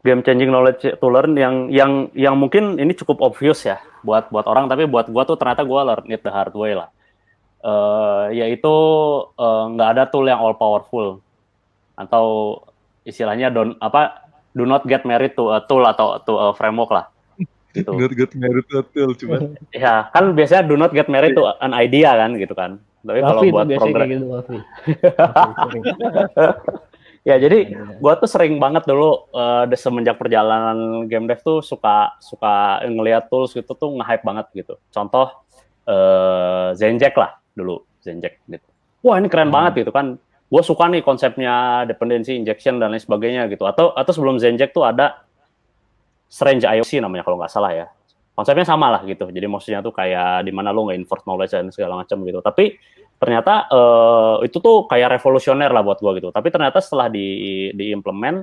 game changing knowledge to learn yang mungkin ini cukup obvious ya buat orang, tapi buat gua tuh ternyata gua learn it the hard way lah. Yaitu nggak ada tool yang all powerful, atau istilahnya do not get married to a tool atau to a framework lah. Gitu. Do not get married to a tool, cuman. Ya kan biasanya do not get married to an idea kan gitu kan. Tapi kalau buat program gitu, ya jadi gue tuh sering banget dulu semenjak perjalanan game dev tuh suka ngelihat tools gitu tuh nge-hype banget gitu. Contoh Zenjack lah dulu, Zenjack gitu. Wah ini keren banget gitu kan. Gue suka nih konsepnya dependency injection dan lain sebagainya gitu. Atau sebelum Zenjack tuh ada Strange IOC namanya kalau nggak salah ya. Konsepnya sama lah gitu. Jadi maksudnya tuh kayak di mana lo nge-inverse knowledge dan segala macam gitu. Tapi ternyata itu tuh kayak revolusioner lah buat gue gitu. Tapi ternyata setelah diimplement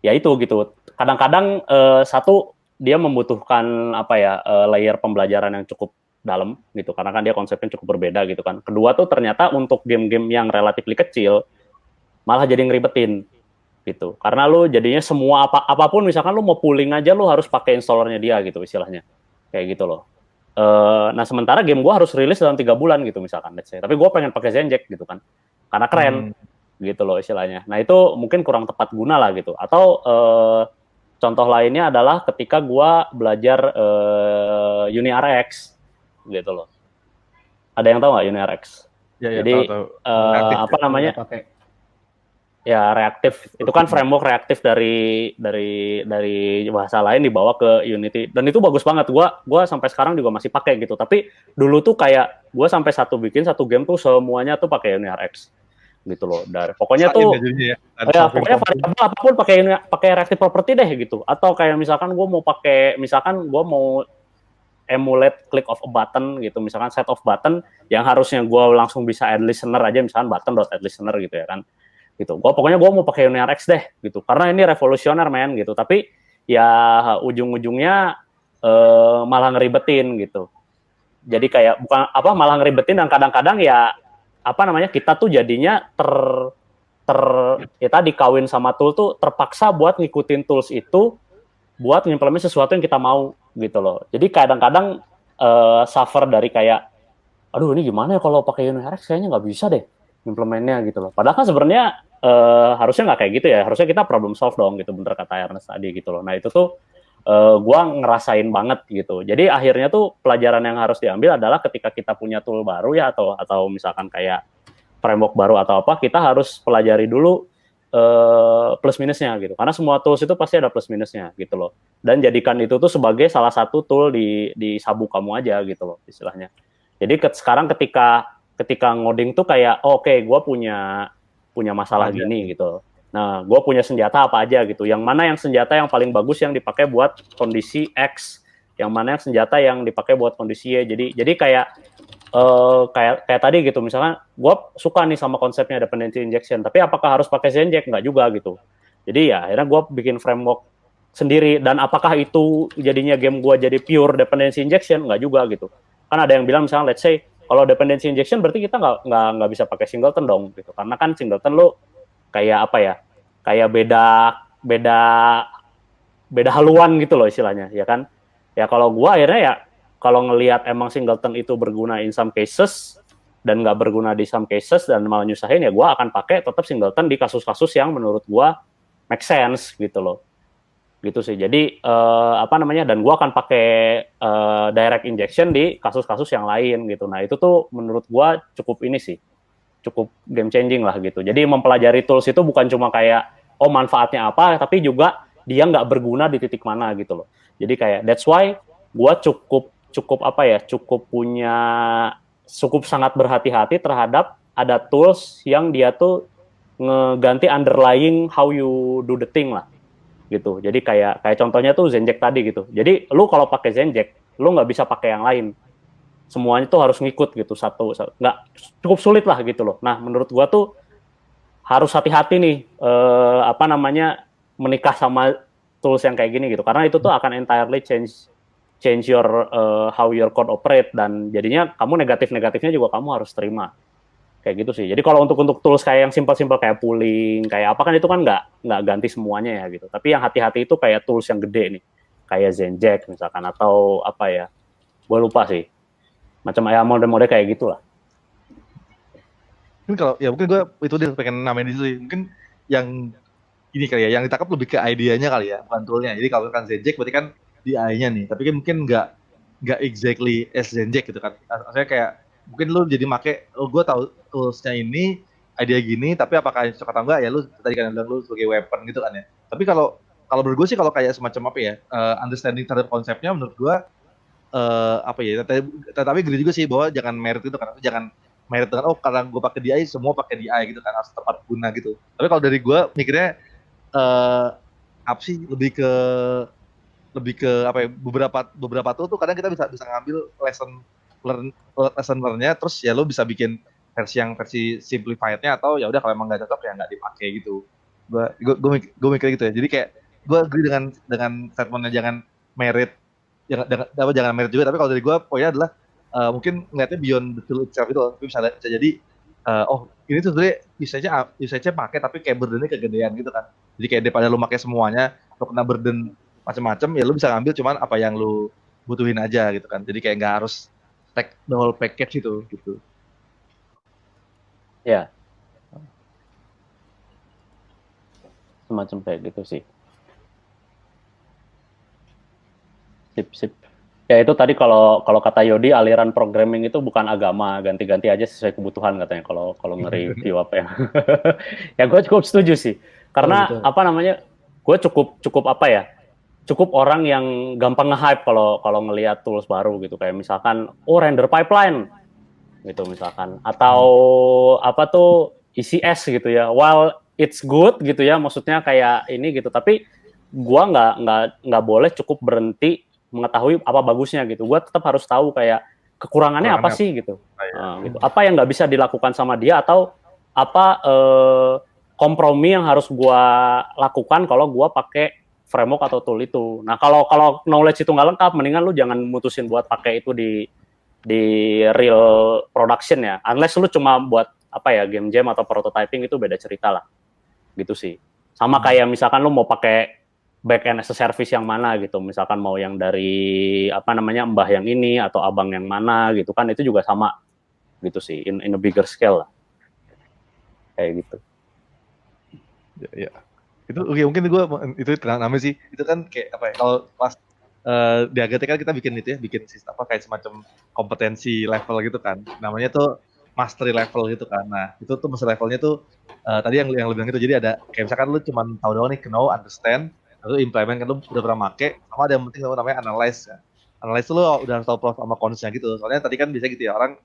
ya itu gitu. Kadang-kadang satu dia membutuhkan layer pembelajaran yang cukup dalam gitu. Karena kan dia konsepnya cukup berbeda gitu kan. Kedua tuh ternyata untuk game-game yang relatif kecil malah jadi ngeribetin gitu. Karena lu jadinya semua apapun misalkan lu mau pooling aja lu harus pakai installernya dia gitu istilahnya. Kayak gitu loh. Nah sementara game gue harus rilis dalam 3 bulan gitu misalkan, let's say. Tapi gue pengen pakai Zenjack gitu kan, karena keren gitu loh istilahnya. Nah itu mungkin kurang tepat guna lah gitu. Atau contoh lainnya adalah ketika gue belajar UniRX gitu loh. Ada yang tahu nggak UniRX? Ya, jadi tahu. Apa namanya? Ya reaktif itu kan framework reaktif dari bahasa lain dibawa ke Unity, dan itu bagus banget. Gua sampai sekarang juga masih pakai gitu. Tapi dulu tuh kayak gua sampai bikin satu game tuh semuanya tuh pakai UniRX gitu loh. Dari pokoknya tuh pokoknya variabel apapun pakai reactive property deh gitu. Atau kayak misalkan gua mau emulate click of a button gitu, misalkan set of button yang harusnya gua langsung bisa add listener aja, misalkan button.add-listener gitu ya kan. Gitu. Pokoknya gue mau pakai UniRX deh gitu. Karena ini revolusioner men gitu. Tapi ya ujung-ujungnya malah ngeribetin gitu. Jadi kayak malah ngeribetin, dan kadang-kadang ya kita tuh jadinya tadi kawin sama tool tuh, terpaksa buat ngikutin tools itu buat ngimplement sesuatu yang kita mau gitu loh. Jadi kadang-kadang suffer dari kayak aduh ini gimana ya kalau pakai UniRX, kayaknya nggak bisa deh implementnya gitu loh. Padahal kan sebenarnya harusnya nggak kayak gitu ya. Harusnya kita problem solve dong gitu, bener kata Ernest tadi gitu loh. Nah itu tuh gue ngerasain banget gitu. Jadi akhirnya tuh pelajaran yang harus diambil adalah ketika kita punya tool baru ya, atau misalkan kayak framework baru atau apa, kita harus pelajari dulu plus minusnya gitu. Karena semua tools itu pasti ada plus minusnya gitu loh. Dan jadikan itu tuh sebagai salah satu tool di sabu kamu aja gitu loh istilahnya. Jadi sekarang ketika ngoding tuh kayak oke, gue punya masalah gini gitu. Nah, gue punya senjata apa aja gitu. Yang mana yang senjata yang paling bagus yang dipakai buat kondisi X, yang mana yang senjata yang dipakai buat kondisi Y. Jadi kayak tadi gitu. Misalkan gue suka nih sama konsepnya dependency injection, tapi apakah harus pakai Zenjack? Enggak juga gitu. Jadi ya akhirnya gue bikin framework sendiri. Dan apakah itu jadinya game gue jadi pure dependency injection? Enggak juga gitu. Kan ada yang bilang misalnya let's say kalau dependency injection berarti kita nggak bisa pakai singleton dong gitu, karena kan singleton lo kayak kayak beda haluan gitu loh istilahnya ya kan. Ya kalau gua akhirnya ya kalau ngelihat emang singleton itu berguna in some cases dan nggak berguna di some cases dan malah nyusahin, ya gua akan pakai tetap singleton di kasus-kasus yang menurut gua make sense gitu loh. Gitu sih. Jadi dan gue akan pakai direct injection di kasus-kasus yang lain gitu. Nah itu tuh menurut gue cukup game changing lah gitu. Jadi mempelajari tools itu bukan cuma kayak manfaatnya apa, tapi juga dia nggak berguna di titik mana gitu loh. Jadi kayak that's why gue cukup sangat berhati-hati terhadap ada tools yang dia tuh ngeganti underlying how you do the thing lah. Gitu. Jadi kayak contohnya tuh Zenjack tadi gitu. Jadi lu kalau pakai Zenjack, lu nggak bisa pakai yang lain. Semuanya tuh harus ngikut gitu satu. Nggak, cukup sulit lah gitu loh. Nah menurut gua tuh harus hati-hati nih menikah sama tools yang kayak gini gitu. Karena itu tuh akan entirely change your how your code operate, dan jadinya kamu negatifnya juga kamu harus terima Kayak gitu sih. Jadi kalau untuk tools kayak yang simpel-simpel kayak pooling, kayak apa kan itu kan nggak ganti semuanya ya gitu. Tapi yang hati-hati itu kayak tools yang gede nih, kayak Zenjack misalkan atau apa ya, gue lupa sih. Macam ya mode-mode kayak gitulah. Mungkin kalau ya mungkin gue itu dia pengen namain di situ sih. Mungkin yang ini kali ya, yang ditangkap lebih ke idenya kali ya, bukan toolnya. Jadi kalau kan Zenjack berarti kan di AI-nya nih, tapi kan mungkin nggak exactly as Zenjack gitu kan. Maksudnya kayak mungkin lu jadi make, oh gue tahu toolsnya ini idea gini, tapi apakah cocok atau enggak ya lu tadi kan bilang lu sebagai weapon gitu kan ya. Tapi kalau kalau menurut gue sih kalau kayak semacam apa ya, understanding terhadap konsepnya menurut gue apa ya, tapi gede juga sih bahwa jangan merit itu kan, jangan merit dengan oh karena gue pakai DI semua pakai DI gitu kan, harus tepat guna gitu. Tapi kalau dari gue mikirnya apa sih lebih ke apa ya, beberapa tuh kadang kita bisa ngambil lesson learn-nya, terus ya lo bisa bikin versi simplified-nya, atau ya udah kalau emang nggak cocok ya nggak dipakai gitu. Gue mikir gitu ya, jadi kayak gue agree dengan statementnya jangan merit, jangan merit juga. Tapi kalau dari gue poinnya adalah mungkin ngeliatnya beyond the tool itself itu, tapi bisa jadi oh ini tuh sebenarnya usage-nya pakai tapi kayak burden-nya kegedean gitu kan. Jadi kayak daripada lu pakai semuanya, lu kena burden macam-macam, ya lu bisa ngambil cuman apa yang lu butuhin aja gitu kan. Jadi kayak nggak harus take the whole package itu gitu. Ya. Semacam kayak gitu sih. Sip. Ya itu tadi kalau kata Yodi, aliran programming itu bukan agama, ganti-ganti aja sesuai kebutuhan katanya kalau nge-review apa ya. Ya gue cukup setuju sih. Karena betul. apa namanya? Gue cukup apa ya? Cukup orang yang gampang nge-hype kalau ngelihat tools baru gitu, kayak misalkan render pipeline gitu misalkan, atau apa tuh ECS gitu ya. While it's good gitu ya, maksudnya kayak ini gitu, tapi gua nggak boleh cukup berhenti mengetahui apa bagusnya gitu. Gua tetap harus tahu kayak kekurangannya apa sih gitu. Gitu. Apa yang nggak bisa dilakukan sama dia, atau apa kompromi yang harus gua lakukan kalau gua pakai framework atau tool itu. Nah, kalau knowledge itu nggak lengkap, mendingan lu jangan mutusin buat pakai itu di real production ya. Unless lu cuma buat apa ya, game jam atau prototyping, itu beda cerita lah. Gitu sih. Sama kayak misalkan lu mau pakai back end as a service yang mana gitu. Misalkan mau yang dari apa namanya, mbah yang ini atau abang yang mana gitu kan, itu juga sama gitu sih, in a bigger scale lah. Kayak gitu. Ya. Itu mungkin gue itu namanya sih, itu kan kayak apa ya, kalau pas di AGT kan kita bikin itu ya, bikin sistem apa kayak semacam kompetensi level gitu kan, namanya tuh mastery level gitu kan. Nah itu tuh mastery levelnya tuh tadi yang lu bilang itu, jadi ada kayak misalkan lu cuma tahu doang nih, know, understand, lalu implement kan lu udah pernah make, sama ada yang penting namanya analyze kan. Analyze tuh lu udah harus tahu pros sama consnya gitu, soalnya tadi kan bisa gitu ya, orang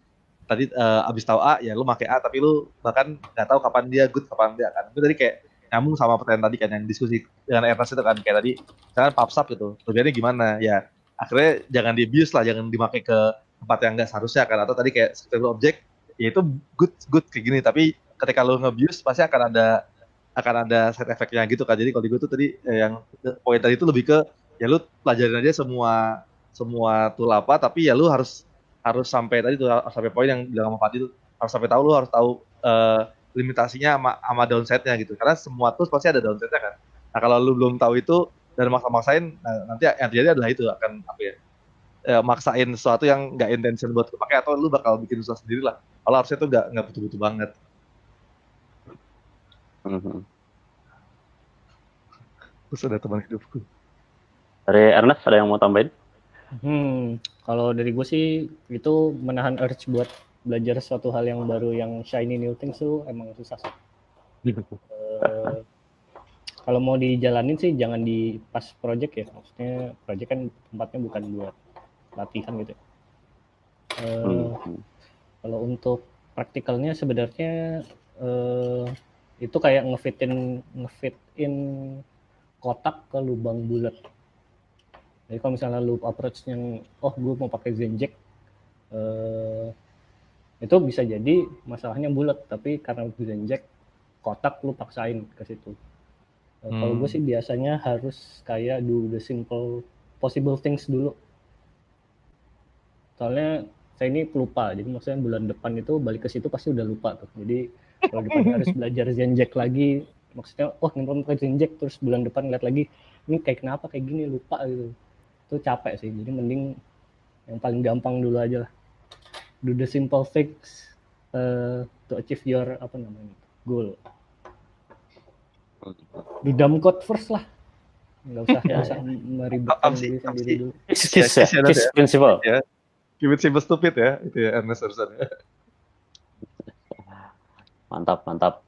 tadi abis tahu A ya lu make A, tapi lu bahkan nggak tahu kapan dia good kapan dia kan. Itu tadi kayak nyambung sama pertanyaan tadi kan, yang diskusi dengan Ernest itu kan, kayak tadi misalkan PubSub gitu, tujuannya gimana ya, akhirnya jangan di abuse lah, jangan dipakai ke tempat yang nggak seharusnya kan. Atau tadi kayak scriptable object ya itu good kayak gini, tapi ketika lu nge-abuse pasti akan ada side effect-nya gitu kan. Jadi kalau di gue tuh tadi yang poin tadi itu lebih ke ya lu pelajarin aja semua tool apa, tapi ya lu harus sampai tadi tuh, harus sampai poin yang bilang sama Fadil, harus sampai tahu, lu harus tahu limitasinya sama downside-nya gitu. Karena semua tools pasti ada downside-nya kan. Nah kalau lu belum tahu itu dan maksa-maksain, nanti yang terjadi adalah itu akan apa ya, maksain sesuatu yang nggak intention buat dipakai, atau lu bakal bikin susah sendiri lah. Kalau harusnya tuh nggak butuh-butuh banget. Terus ada teman hidupku. Dari Ernest ada yang mau tambahin? Kalau dari gue sih itu menahan urge buat belajar suatu hal yang baru, yang shiny new things tuh emang susah sih. Kalau mau dijalanin sih jangan di pas project ya, maksudnya project kan tempatnya bukan buat latihan gitu. Kalau untuk praktikalnya sebenarnya itu kayak ngefitin kotak ke lubang bulat. Jadi kalau misalnya lu approach yang gue mau pakai Zenjack, itu bisa jadi masalahnya bulat, tapi karena Zenjack kotak lu paksain ke situ. Kalau gue sih biasanya harus kayak do the simple possible things dulu. Soalnya saya ini pelupa, jadi maksudnya bulan depan itu balik ke situ pasti udah lupa tuh. Jadi kalau depannya harus belajar Zenjack lagi, maksudnya nyemplung ke Zenjack terus bulan depan lihat lagi ini kayak kenapa kayak gini, lupa gitu. Itu capek sih, jadi mending yang paling gampang dulu aja lah. Do the simple things to achieve your goal. Do dumb code first lah, nggak usah meribetkan Apa sih? diri sendiri dulu. Kiss principle. Ya. Keep it simple stupid ya, itu ya Ernest Harrison. Mantap.